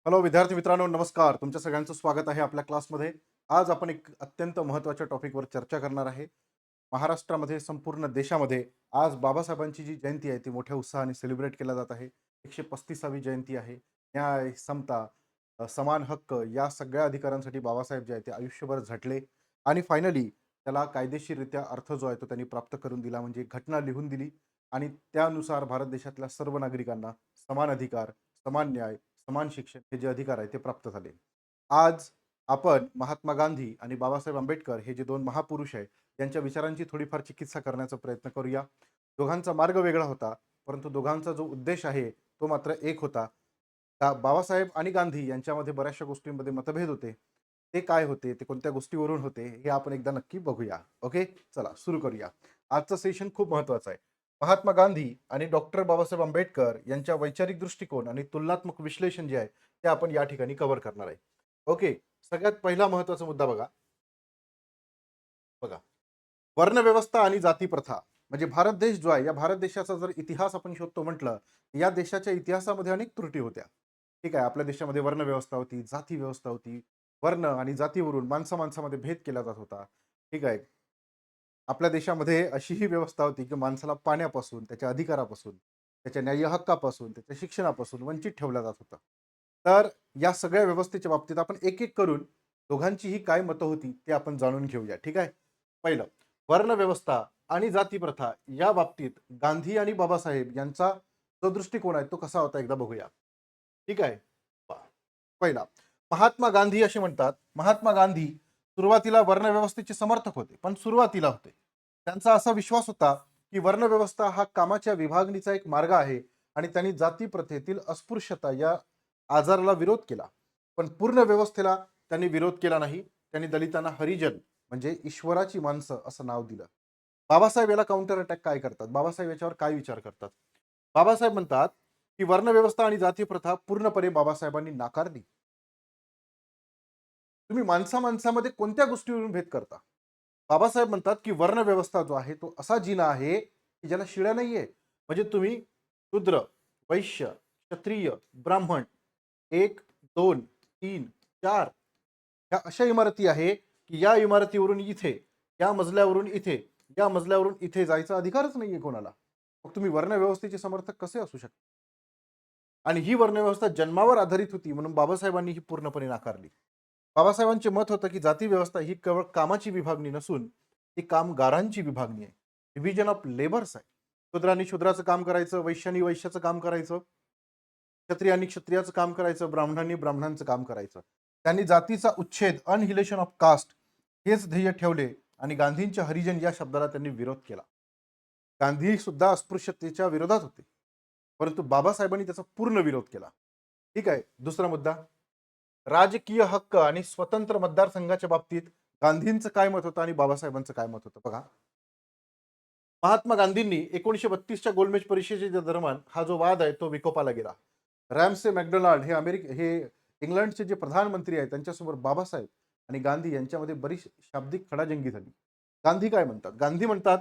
Hello विद्यार्थी मित्रांनो, नमस्कार. तुमच्या सगळ्यांचं स्वागत आहे आपल्या क्लासमध्ये. आज आपण एक अत्यंत महत्त्वाच्या टॉपिकवर चर्चा करणार आहे. महाराष्ट्रामध्ये, संपूर्ण देशामध्ये आज बाबासाहेबांची जी जयंती आहे ती मोठ्या उत्साहाने सेलिब्रेट केला जात आहे. 135वी जयंती आहे. न्याय, समता, समान हक्क या सगळ्या अधिकारांसाठी बाबासाहेब जे आहेत ते आयुष्यभर झटले आणि फायनली त्याला कायदेशीररित्या अर्थ जो आहे तो त्यांनी प्राप्त करून दिला, म्हणजे घटना लिहून दिली आणि त्यानुसार भारत देशातल्या सर्व नागरिकांना समान अधिकार, समान न्याय, समान शिक्षण हे जे अधिकार आहे ते प्राप्त झाले. आज आपण महात्मा गांधी आणि बाबासाहेब आंबेडकर हे जे दोन महापुरुष आहेत त्यांच्या विचारांची थोडीफार चिकित्सा करण्याचा प्रयत्न करूया. दोघांचा मार्ग वेगळा होता, परंतु दोघांचा जो उद्देश आहे तो मात्र एक होता. बाबासाहेब आणि गांधी यांच्यामध्ये बऱ्याचशा गोष्टींमध्ये मतभेद होते. ते काय होते, ते कोणत्या गोष्टीवरून होते, हे आपण एकदा नक्की बघूया. ओके, चला सुरू करूया. आजचं सेशन खूप महत्वाचं आहे. महात्मा गांधी आणि डॉक्टर बाबासाहेब आंबेडकर यांच्या वैचारिक दृष्टिकोन आणि तुलनात्मक विश्लेषण जे आहे ते आपण या ठिकाणी कव्हर करणार आहे. ओके, सगळ्यात पहिला महत्वाचा मुद्दा बघा. बघा, वर्णव्यवस्था आणि जाती प्रथा. म्हणजे भारत देश जो आहे, या भारत देशाचा जर इतिहास आपण शोधतो म्हटलं, या देशाच्या इतिहासामध्ये अनेक त्रुटी होत्या. ठीक आहे, आपल्या देशामध्ये वर्णव्यवस्था होती, जाती व्यवस्था होती. वर्ण आणि जातीवरून माणसामाणसामध्ये भेद केला जात होता. ठीक आहे, आपल्या देशामध्ये अशी ही व्यवस्था होती की माणसाला पाण्यापासून, त्याच्या अधिकारापासून, त्याच्या न्याय्य हक्कापासून, त्याच्या शिक्षणापासून वंचित ठेवलं जात होतं. तर या सगळ्या व्यवस्थेच्या बाबतीत आपण एक एक करून दोघांचीही काय मतं होती ते आपण जाणून घेऊया. ठीक आहे, पहिलं, वर्णव्यवस्था आणि जाती प्रथा या बाबतीत गांधी आणि बाबासाहेब यांचा जो दृष्टिकोन आहे तो कसा होता एकदा बघूया. ठीक आहे, पहिला, महात्मा गांधी असे म्हणतात. महात्मा गांधी सुरुवातीला वर्णव्यवस्थेचे समर्थक होते, पण सुरुवातीला होते. त्यांचा असा विश्वास होता की वर्णव्यवस्था हा कामाच्या विभागणीचा एक मार्ग आहे आणि त्यांनी जाती प्रथेतील अस्पृश्यता या आजाराला विरोध केला. पण पूर्ण व्यवस्थेला त्यांनी विरोध केला नाही. त्यांनी दलितांना हरिजन म्हणजे ईश्वराची माणसं असं नाव दिलं. बाबासाहेब याला काउंटर अटॅक काय करतात, बाबासाहेब याच्यावर काय विचार करतात? बाबासाहेब म्हणतात की वर्णव्यवस्था आणि जाती प्रथा पूर्णपणे बाबासाहेबांनी नाकारली. तुम्ही माणसा माणसामध्ये कोणत्या गोष्टीवरून भेद करता? बाबासाहेब म्हणतात की वर्णव्यवस्था जो आहे तो असा जिना आहे की ज्याला शिळा नाहीये. म्हणजे तुम्ही शूद्र, वैश्य, क्षत्रिय, ब्राह्मण, एक, दोन, तीन, चार ह्या अशा इमारती आहे की या इमारतीवरून इथे, या मजल्यावरून इथे, या मजल्यावरून इथे जायचा अधिकारच नाहीये कोणाला. मग तुम्ही वर्णव्यवस्थेचे समर्थक कसे असू शकता? आणि ही वर्णव्यवस्था जन्मावर आधारित होती म्हणून बाबासाहेबांनी ही पूर्णपणे नाकारली. बाबासाहेबांचे मत होतं की जाती व्यवस्था ही केवळ कामाची विभागणी नसून ती कामगारांची विभागणी आहे. डिव्हिजन ऑफ लेबर्स आहे. शूद्रांनी शूद्राचं काम करायचं, वैश्यांनी वैश्याचं काम करायचं, क्षत्रियांनी क्षत्रियाचं काम करायचं, ब्राह्मणांनी ब्राह्मणांचं काम करायचं. त्यांनी जातीचा उच्छेद, अनहिलेशन ऑफ कास्ट हेच ध्येय ठेवले आणि गांधींच्या हरिजन या शब्दाला त्यांनी विरोध केला. गांधी सुद्धा अस्पृश्यतेच्या विरोधात होते, परंतु बाबासाहेबांनी त्याचा पूर्ण विरोध केला. ठीक आहे, दुसरा मुद्दा, राजकीय हक्क आणि स्वतंत्र मतदारसंघाच्या बाबतीत गांधींचं काय मत होतं आणि बाबासाहेबांचं काय मत होतं बघा. महात्मा गांधींनी 1932च्या गोलमेज परिषदेच्या दरम्यान हा जो वाद आहे तो विकोपाला गेला. रॅमसे मॅकडोनाल्ड हे इंग्लंडचे जे प्रधानमंत्री आहेत त्यांच्यासमोर बाबासाहेब आणि गांधी यांच्यामध्ये बरीच शाब्दिक खडाजंगी झाली. गांधी काय म्हणतात? गांधी म्हणतात,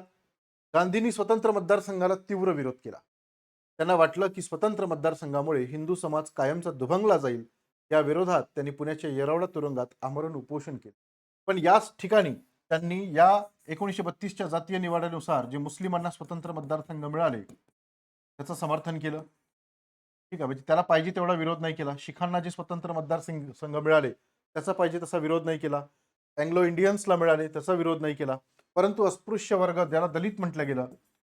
गांधींनी स्वतंत्र मतदारसंघाला तीव्र विरोध केला. त्यांना वाटलं की स्वतंत्र मतदारसंघामुळे हिंदू समाज कायमचा दुभंगला जाईल. या विरोधात त्यांनी पुण्याच्या येरवडा तुरुंगात आमरण उपोषण केलं. पण याच ठिकाणी त्यांनी या 1932च्या जातीय निवाड्यानुसार जे मुस्लिमांना स्वतंत्र मतदारसंघ मिळाले त्याचं समर्थन केलं. ठीक आहे, म्हणजे त्याला पाहिजे तेवढा विरोध नाही केला. शिखांना जे स्वतंत्र मतदारसंघ संघ मिळाले त्याचा पाहिजे तसा विरोध नाही केला. अँग्लो इंडियन्सला मिळाले त्याचा विरोध नाही केला. परंतु अस्पृश्य वर्ग, ज्याला दलित म्हटलं गेलं,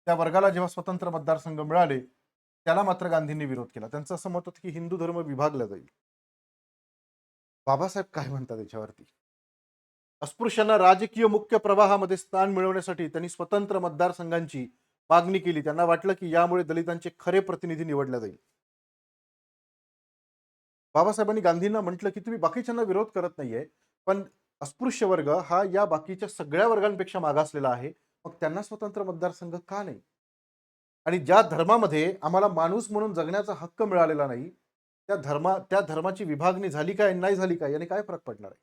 त्या वर्गाला जेव्हा स्वतंत्र मतदारसंघ मिळाले त्याला मात्र गांधींनी विरोध केला. त्यांचं असं मत होतं की हिंदू धर्म विभागला जाईल. बाबासाहेब काय म्हणतात याच्यावरती? अस्पृश्यांना राजकीय मुख्य प्रवाहामध्ये स्थान मिळवण्यासाठी त्यांनी स्वतंत्र मतदारसंघांची मागणी केली. त्यांना वाटलं की यामुळे दलितांचे खरे प्रतिनिधी निवडले जाईल. बाबासाहेबांनी गांधींना म्हटलं की तुम्ही बाकीच्यांना विरोध करत नाहीये, पण अस्पृश्य वर्ग हा या बाकीच्या सगळ्या वर्गांपेक्षा मागासलेला आहे. मग त्यांना स्वतंत्र मतदारसंघ का नाही? आणि ज्या धर्मामध्ये आम्हाला माणूस म्हणून जगण्याचा हक्क मिळालेला नाही, त्या धर्माची विभागणी झाली काय नाही झाली काय याने काय फरक पडणार आहे?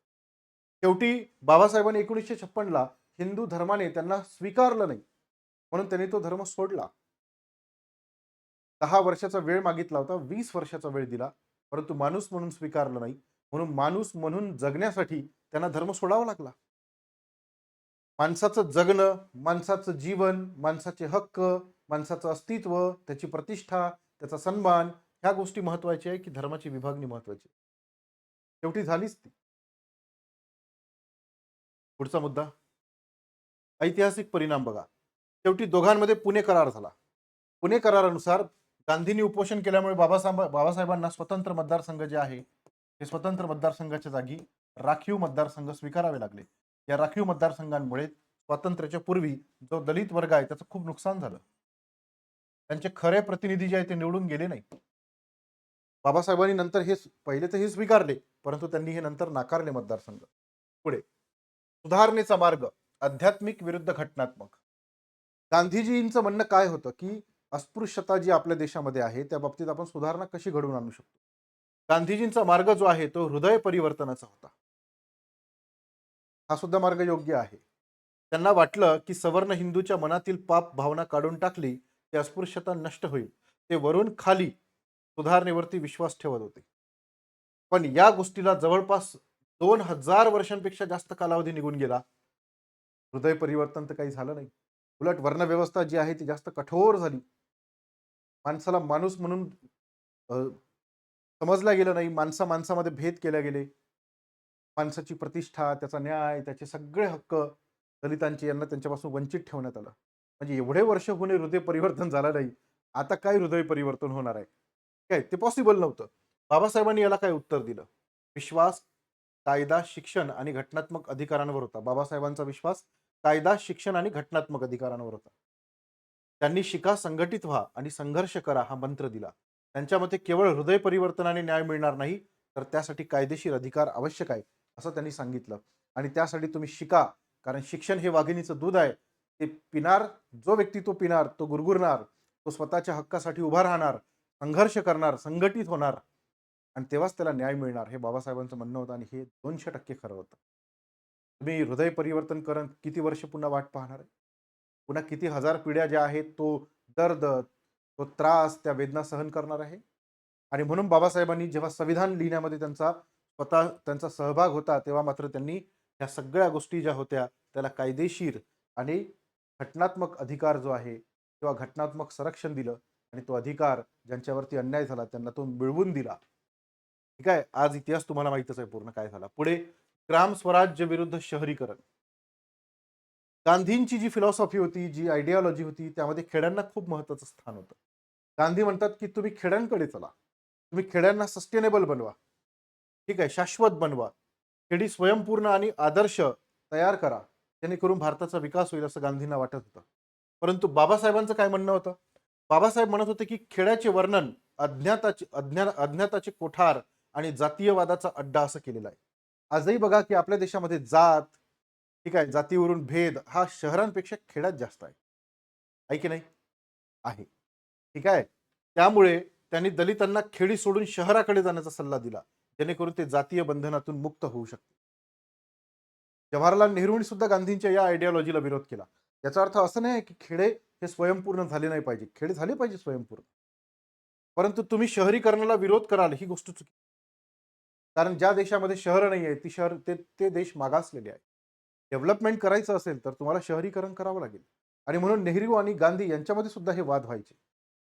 शेवटी बाबासाहेबांनी 1956ला हिंदू धर्माने त्यांना स्वीकारलं नाही म्हणून त्यांनी तो धर्म सोडला. 10 वर्षाचा वेळ मागितला होता, 20 वर्षाचा वेळ दिला. परंतु माणूस म्हणून स्वीकारलं नाही. म्हणून माणूस म्हणून जगण्यासाठी त्यांना धर्म सोडावा लागला. माणसाचं जगणं, माणसाचं जीवन, माणसाचे हक्क, माणसाचं अस्तित्व, त्याची प्रतिष्ठा, त्याचा सन्मान, ह्या गोष्टी महत्वाच्या आहे की धर्माची विभागणी महत्वाची आहे? शेवटी झालीच ती. पुढचा मुद्दा, ऐतिहासिक परिणाम बघा. शेवटी दोघांमध्ये पुणे करार झाला. पुणे करारानुसार गांधींनी उपोषण केल्यामुळे बाबासाहेबांना स्वतंत्र मतदारसंघ जे आहे ते स्वतंत्र मतदारसंघाच्या जागी राखीव मतदारसंघ स्वीकारावे लागले. या राखीव मतदारसंघांमुळे स्वातंत्र्याच्या पूर्वी जो दलित वर्ग आहे त्याचं खूप नुकसान झालं. त्यांचे खरे प्रतिनिधी जे आहे ते निवडून गेले नाही. बाबासाहेबांनी नंतर हे पहिले तर हे स्वीकारले, परंतु त्यांनी हे नंतर नाकारले मतदारसंघ. पुढे सुधारणेचा मार्ग, आध्यात्मिक विरुद्ध घटनात्मक. गांधीजींचं म्हणणं काय होतं की अस्पृश्यता जी आपल्या देशामध्ये आहे त्या बाबतीत आपण सुधारणा कशी घडवून आणू शकतो. गांधीजींचा मार्ग जो आहे तो हृदय परिवर्तनाचा होता. हा सुद्धा मार्ग योग्य आहे. त्यांना वाटलं की सवर्ण हिंदूच्या मनातील पाप भावना काढून टाकली की अस्पृश्यता नष्ट होईल. ते वरून खाली सुधारणेवरती विश्वास ठेवत होते. पण या गोष्टीला जवळपास 2000 वर्षांपेक्षा जास्त कालावधी निघून गेला. हृदय परिवर्तन तर काही झालं नाही. उलट वर्णव्यवस्था जी आहे ती जास्त कठोर झाली. माणसाला माणूस म्हणून अ, समजला गेलं नाही. माणसामध्ये भेद केले गेले. माणसाची प्रतिष्ठा, त्याचा न्याय, त्याचे सगळे हक्क दलितांचे यांना त्यांच्यापासून वंचित ठेवण्यात आलं. म्हणजे एवढे वर्ष होणे हृदय परिवर्तन झालं नाही. आता काय हृदय परिवर्तन होणार आहे? काय ते पॉसिबल नव्हतं. बाबासाहेबांनी याला काय उत्तर दिलं? विश्वास, कायदा, शिक्षण आणि घटनात्मक अधिकारांवर होता. बाबासाहेबांचा विश्वास कायदा, शिक्षण आणि घटनात्मक अधिकारांवर होता. त्यांनी शिका, संघटित व्हा आणि संघर्ष करा हा मंत्र दिला. त्यांच्या मते केवळ हृदय परिवर्तनाने न्याय मिळणार नाही, तर त्यासाठी कायदेशीर अधिकार आवश्यक आहे असं त्यांनी सांगितलं. आणि त्यासाठी तुम्ही शिका, कारण शिक्षण हे वाघिणीचं दूध आहे. ते पिणार, जो व्यक्ती तो पिणार, तो गुरगुरणार, तो स्वतःच्या हक्कासाठी उभा राहणार, संघर्ष करणार, संघटित होणार आणि तेव्हाच त्याला न्याय मिळणार. हे बाबासाहेबांचं म्हणणं होतं आणि हे 200% खरं होतं. तुम्ही हृदय परिवर्तन करून किती वर्ष पुन्हा वाट पाहणार आहे? पुन्हा किती हजार पिढ्या ज्या आहेत तो दर्द, तो त्रास, त्या वेदना सहन करणार आहे? आणि म्हणून बाबासाहेबांनी जेव्हा संविधान लिहिण्यामध्ये त्यांचा सहभाग होता, तेव्हा मात्र त्यांनी ह्या सगळ्या गोष्टी ज्या होत्या त्याला कायदेशीर आणि घटनात्मक अधिकार जो आहे किंवा घटनात्मक संरक्षण दिलं आणि तो अधिकार ज्यांच्यावरती अन्याय झाला त्यांना तो मिळवून दिला. ठीक आहे. आज इतिहास तुम्हाला माहितच आहे पूर्ण काय झाला. पुढे ग्राम स्वराज्य विरुद्ध शहरीकरण. गांधींची जी फिलॉसॉफी होती, जी आयडिओलॉजी होती, त्यामध्ये खेड्यांना खूप महत्त्वाचं स्थान होतं. गांधी म्हणतात की तुम्ही खेड्यांकडे चला. तुम्ही खेड्यांना सस्टेनेबल बनवा. ठीक आहे, शाश्वत बनवा. खेडी स्वयंपूर्ण आणि आदर्श तयार करा, जेणेकरून भारताचा विकास होईल असं गांधींना वाटत होतं. परंतु बाबासाहेबांचं काय म्हणणं होतं? बाबासाहेब म्हणत होते की खेड्याचे वर्णन अज्ञाताचे कोठार आणि जातीयवादाचा अड्डा असं केलेलं आहे. आजही बघा की आपल्या देशामध्ये जात, ठीक आहे, जातीवरून भेद हा शहरांपेक्षा खेड्यात जास्त आहे. आहे की नाही? आहे. ठीक आहे. त्यामुळे त्यांनी दलितांना खेडी सोडून शहराकडे जाण्याचा सल्ला दिला, जेणेकरून ते जातीय बंधनातून मुक्त होऊ शकते. जवाहरलाल नेहरूंनी सुद्धा गांधींच्या या आयडिओलॉजीला विरोध केला. याचा अर्थ असं नाही की खेडे हे स्वयंपूर्ण झाले नाही पाहिजे. खेडे झाले पाहिजे स्वयंपूर्ण. परंतु तुम्ही शहरीकरणाला विरोध कराल ही गोष्ट चुकी. कारण ज्या देशामध्ये शहर नाही आहे, ती शहर ते ते देश मागासलेले आहे. डेव्हलपमेंट करायचं असेल तर तुम्हाला शहरीकरण करावं लागेल. आणि म्हणून नेहरू आणि गांधी यांच्यामध्ये सुद्धा हे वाद व्हायचे.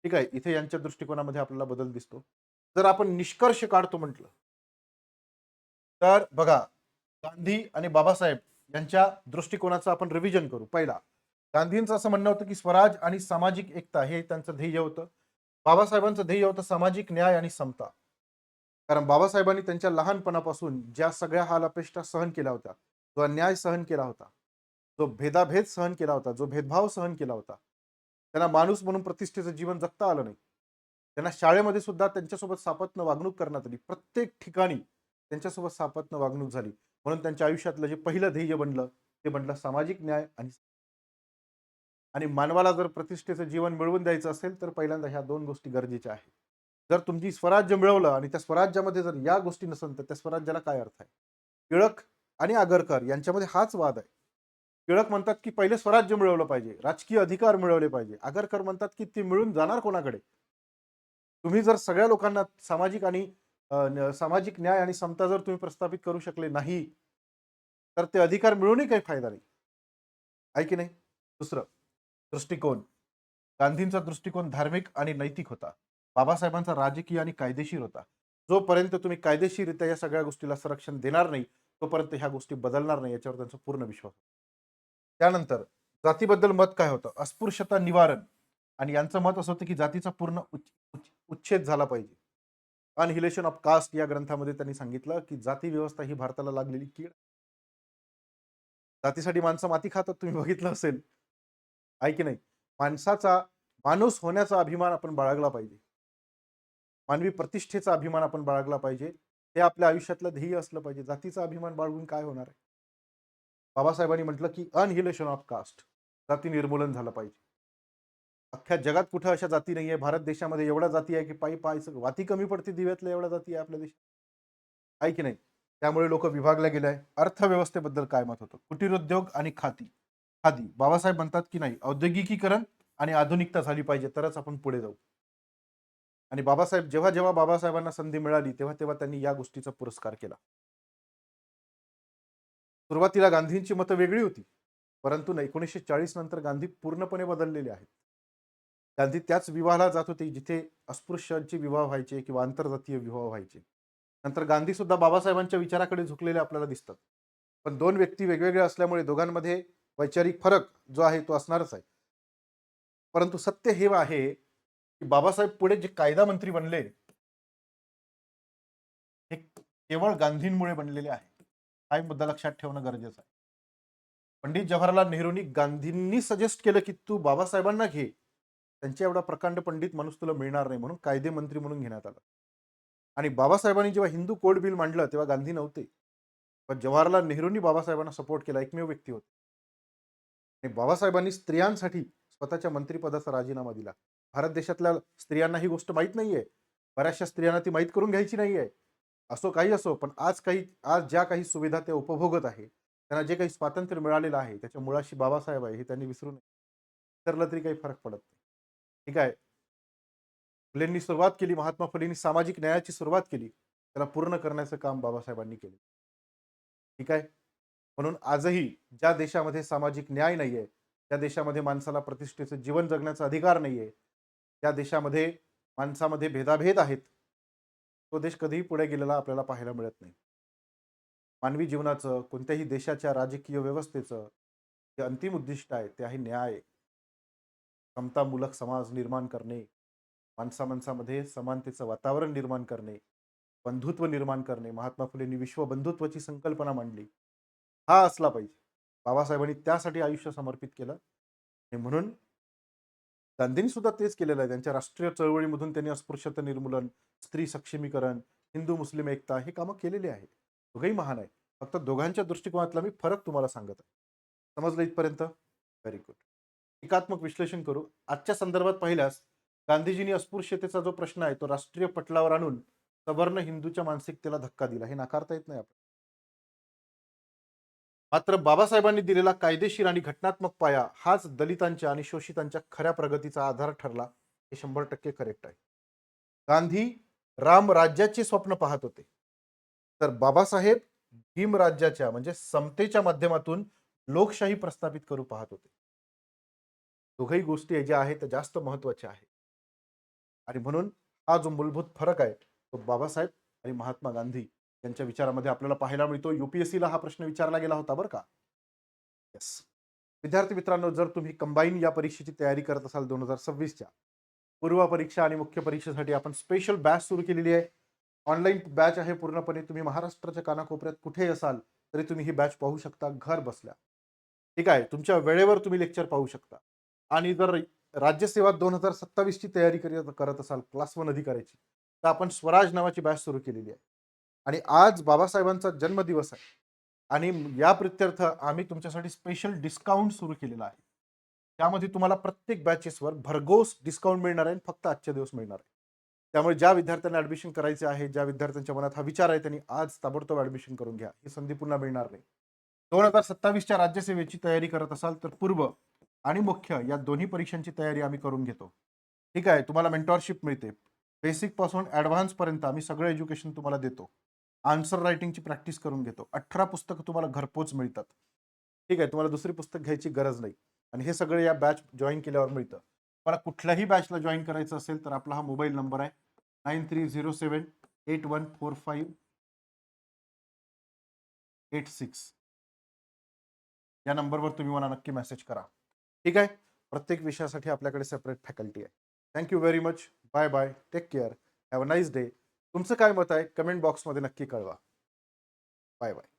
ठीक आहे, इथे यांच्या दृष्टिकोनामध्ये आपल्याला बदल दिसतो. जर आपण निष्कर्ष काढतो म्हटलं तर बघा, गांधी आणि बाबासाहेब यांच्या दृष्टिकोनाचं आपण रिव्हिजन करू. पहिला, गांधींचं असं म्हणणं होतं की स्वराज आणि सामाजिक एकता हे त्यांचं ध्येय होतं. बाबासाहेबांचं ध्येय होतं सामाजिक न्याय आणि समता. कारण बाबासाहेबांनी त्यांच्या लहानपणापासून ज्या सगळ्या हाल अपेष्टा सहन केल्या होत्या, जो अन्याय सहन केला होता, जो भेदाभेद सहन केला होता, जो भेदभाव सहन केला होता, त्यांना माणूस म्हणून प्रतिष्ठेचं जीवन जगता आलं नाही. त्यांना शाळेमध्ये सुद्धा त्यांच्यासोबत सापत्न वागणूक करण्यात आली. प्रत्येक ठिकाणी त्यांच्यासोबत सापत्न वागणूक झाली. म्हणून त्यांच्या आयुष्यातलं जे पहिलं ध्येय बनलं ते बनलं सामाजिक न्याय आणि मानवाला जर प्रतिष्ठेचं जीवन मिळवून द्यायचं असेल तर पहिल्यांदा ह्या दोन गोष्टी गरजेच्या आहेत. जर तुमची स्वराज्य मिळवलं आणि त्या स्वराज्यामध्ये जर या गोष्टी नसेल तर त्या स्वराज्याला काय अर्थ आहे? टिळक आणि आगरकर यांच्यामध्ये हाच वाद आहे. टिळक म्हणतात की पहिले स्वराज्य मिळवलं पाहिजे, राजकीय अधिकार मिळवले पाहिजे. आगरकर म्हणतात की ते मिळून जाणार कोणाकडे? तुम्ही जर सगळ्या लोकांना सामाजिक आणि सामाजिक न्याय आणि समता जर तुम्ही प्रस्थापित करू शकले नाही, तर ते अधिकार मिळूनही काही फायदा नाही. आहे की नाही? दुसरं दृष्टिकोन. गांधींचा दृष्टिकोन धार्मिक आणि नैतिक होता. बाबासाहेबांचा राजकीय आणि कायदेशीर होता. जोपर्यंत तुम्ही कायदेशीररित्या या सगळ्या गोष्टीला संरक्षण देणार नाही, तोपर्यंत ह्या गोष्टी बदलणार नाही याच्यावर त्यांचा पूर्ण विश्वास. त्यानंतर जातीबद्दल मत काय होतं? अस्पृश्यता निवारण आणि यांचं मत असं होतं, की जातीचा पूर्ण उच्छेद झाला पाहिजे. अनहिलेशन ऑफ कास्ट या ग्रंथामध्ये त्यांनी सांगितलं, की जाती व्यवस्था ही भारताला लागलेली कीड. जातीसाठी माणसं माती खातात तुम्ही बघितलं असेल. आहे की नाही? माणसाचा माणूस होण्याचा अभिमान आपण बाळगला पाहिजे. मानवी प्रतिष्ठेचा अभिमान आपण बाळगला पाहिजे. हे आपल्या आयुष्यातलं ध्येय असलं पाहिजे. जातीचा अभिमान बाळगून काय होणार आहे? बाबासाहेबांनी म्हटलं, की अनहिलेशन ऑफ कास्ट, जाती निर्मूलन झालं पाहिजे. अख्ख्या जगात कुठं अशा जाती नाहीये. भारत देशामध्ये एवढ्या जाती आहे, की पायी पायचं वाती कमी पडते दिव्यातल्या एवढ्या जाती आहे आपल्या देशात. आहे की नाही? त्यामुळे लोक विभागले गेले आहे. अर्थव्यवस्थेबद्दल काय मत होतं? कुटीरोद्योग आणि खादी. बाबासाहेब म्हणतात, की नाही औद्योगिकीकरण आणि आधुनिकता झाली पाहिजे तरच आपण पुढे जाऊ. आणि बाबासाहेब जेव्हा बाबासाहेबांना संधी मिळाली तेव्हा त्यांनी या गोष्टीचा पुरस्कार केला. सुरुवातीला गांधींची मतं वेगळी होती, परंतु 1940 नंतर गांधी पूर्णपणे बदललेले आहेत. गांधी त्याच विवाहाला जात होते जिथे अस्पृश्यांचे विवाह व्हायचे किंवा आंतरजातीय विवाह व्हायचे. नंतर गांधी सुद्धा बाबासाहेबांच्या विचाराकडे झुकलेले आपल्याला दिसतात. पण दोन व्यक्ती वेगवेगळ्या असल्यामुळे दोघांमध्ये वैचारिक फरक जो आहे तो असणारच आहे. परंतु सत्य हे आहे की बाबासाहेब पुढे जे कायदा मंत्री बनले, हे केवळ गांधींमुळे बनलेले आहे. हा एक मुद्दा लक्षात ठेवणं गरजेचं आहे. पंडित जवाहरलाल नेहरूंनी गांधींनी सजेस्ट केलं की तू बाबासाहेबांना घे, त्यांच्या एवढा प्रकांड पंडित माणूस तुला मिळणार नाही, म्हणून कायदे मंत्री म्हणून घेण्यात आलं. आणि बाबासाहेबांनी जेव्हा हिंदू कोड बिल मांडलं तेव्हा गांधी नव्हते, पण जवाहरलाल नेहरूंनी बाबासाहेबांना सपोर्ट केला, एकमेव व्यक्ती होते. आणि बाबासाहेबांनी स्त्रियांसाठी स्वतःच्या मंत्रिपदाचा राजीनामा दिला. भारत देशातल्या स्त्रियांना ही गोष्ट माहीत नाहीये. बऱ्याचशा स्त्रियांना ती माहीत करून घ्यायची नाहीये. असो काही असो, पण आज ज्या काही सुविधा ते उपभोगत आहे, त्यांना जे काही स्वातंत्र्य मिळालेलं आहे त्याच्या मुळाशी बाबासाहेब आहे हे त्यांनी विसरू नये. विसरलं तरी काही फरक पडत नाही. ठीक आहे. फुलेंनी सुरुवात केली, महात्मा फुलेंनी सामाजिक न्यायाची सुरुवात केली. त्याला पूर्ण करण्याचं काम बाबासाहेबांनी केले. ठीक आहे. म्हणून आजही ज्या देशामध्ये सामाजिक न्याय नाहीये, त्या देशामध्ये माणसाला प्रतिष्ठेचं जीवन जगण्याचा अधिकार नाहीये, त्या देशामध्ये माणसामध्ये भेदाभेद आहेत, तो देश कधीही पुढे गेलेला आपल्याला पाहायला मिळत नाही. मानवी जीवनाचं, कोणत्याही देशाच्या राजकीय व्यवस्थेचं जे अंतिम उद्दिष्ट आहे ते आहे न्याय, समतामूलक समाज निर्माण करणे, माणसामाणसामध्ये समानतेचं वातावरण निर्माण करणे, बंधुत्व निर्माण करणे. महात्मा फुलेंनी विश्व बंधुत्वाची संकल्पना मांडली. हा असला पाहिजे. बाबासाहेबांनी त्यासाठी आयुष्य समर्पित केलं आणि म्हणून गांधींनी सुद्धा तेच केलेलं आहे. त्यांच्या राष्ट्रीय चळवळीमधून त्यांनी अस्पृश्यता निर्मूलन, स्त्री सक्षमीकरण, हिंदू मुस्लिम एकता हे कामं केलेली आहे. दोघंही महान आहे. फक्त दोघांच्या दृष्टिकोनातला मी फरक तुम्हाला सांगत आहे. समजलं इथपर्यंत? Very good. टीकात्मक विश्लेषण करू. आजच्या संदर्भात पाहिल्यास गांधीजींनी अस्पृश्यतेचा जो प्रश्न आहे तो राष्ट्रीय पटलावर आणून सवर्ण हिंदूच्या मानसिकतेला धक्का दिला. हे नाकारता येत नाही आपण. मात्र बाबासाहेबांनी दिलेला कायदेशीर आणि घटनात्मक पाया हाच दलितांच्या आणि शोषितांच्या खऱ्या प्रगतीचा आधार ठरला. हे 100% करेक्ट आहे. गांधी रामराज्याचे स्वप्न पाहत होते, तर बाबासाहेब भीमराज्याच्या म्हणजे समतेच्या माध्यमातून लोकशाही प्रस्थापित करू पाहत होते. दोघही गोष्टी ज्या आहेत त्या जास्त महत्वाच्या आहेत. आणि म्हणून हा जो मूलभूत फरक आहे तो बाबासाहेब आणि महात्मा गांधी यांच्या विचारामध्ये आपल्याला पाहायला मिळतो. यूपीएससीला हा प्रश्न विचारला गेला होता बरं का. येस. विद्यार्थी मित्रांनो, जर तुम्ही कंबाईन या परीक्षेची तयारी करत असाल 2026च्या पूर्व परीक्षा आणि मुख्य परीक्षेसाठी आपण स्पेशल बॅच सुरू केलेली आहे. ऑनलाईन बॅच आहे पूर्णपणे. तुम्ही महाराष्ट्राच्या कानाकोपऱ्यात कुठेही असाल तरी तुम्ही ही बॅच पाहू शकता घर बसल्या. ठीक आहे. तुमच्या वेळेवर तुम्ही लेक्चर पाहू शकता. आणि जर राज्यसेवा 2027 ची तयारी करत असाल क्लास 1 अधिकाऱ्याची, तर आपण स्वराज नावाची बॅच सुरू केलेली आहे. आणि आज बाबासाहेबांचा जन्मदिवस आहे आणि या प्रित्यर्थ आम्ही तुमच्यासाठी स्पेशल डिस्काउंट सुरू केलेला आहे. त्यामध्ये तुम्हाला प्रत्येक बॅचेसवर भरघोस डिस्काउंट मिळणार आहे. फक्त आजच्या दिवस मिळणार आहे. त्यामुळे ज्या विद्यार्थ्यांना ऍडमिशन करायचे आहे, ज्या विद्यार्थ्यांच्या मनात हा विचार आहे, त्यांनी आज ताबडतोब ऍडमिशन करून घ्या. ही संधी पुन्हा मिळणार नाही. 2027च्या राज्यसेवेची तयारी करत असाल तर पूर्व आणि मुख्य या दोन्ही परीक्षांची तयारी आम्ही करून घेतो. ठीक आहे. तुम्हाला मेंटॉरशिप मिळते. बेसिक पासून ॲडव्हान्स पर्यंत आम्ही सगळं एज्युकेशन तुम्हाला देतो. आन्सर रायटिंगची प्रॅक्टिस करून घेतो. 18 पुस्तकं तुम्हाला घरपोच मिळतात. ठीक आहे, तुम्हाला दुसरी पुस्तक घ्यायची गरज नाही. आणि हे सगळं या बॅच जॉईन केल्यावर मिळतं. तुम्हाला कुठल्याही बॅचला जॉईन करायचं असेल तर आपला हा मोबाईल नंबर आहे 9307814586. या नंबरवर तुम्ही मला नक्की मेसेज करा. ठीक आहे. प्रत्येक विषयासाठी आपल्याकडे सेपरेट फॅकल्टी आहे. Thank you very much. Bye bye. Take care. Have a nice day. तुमचं काय मत आहे कमेंट बॉक्समध्ये नक्की कळवा. Bye bye.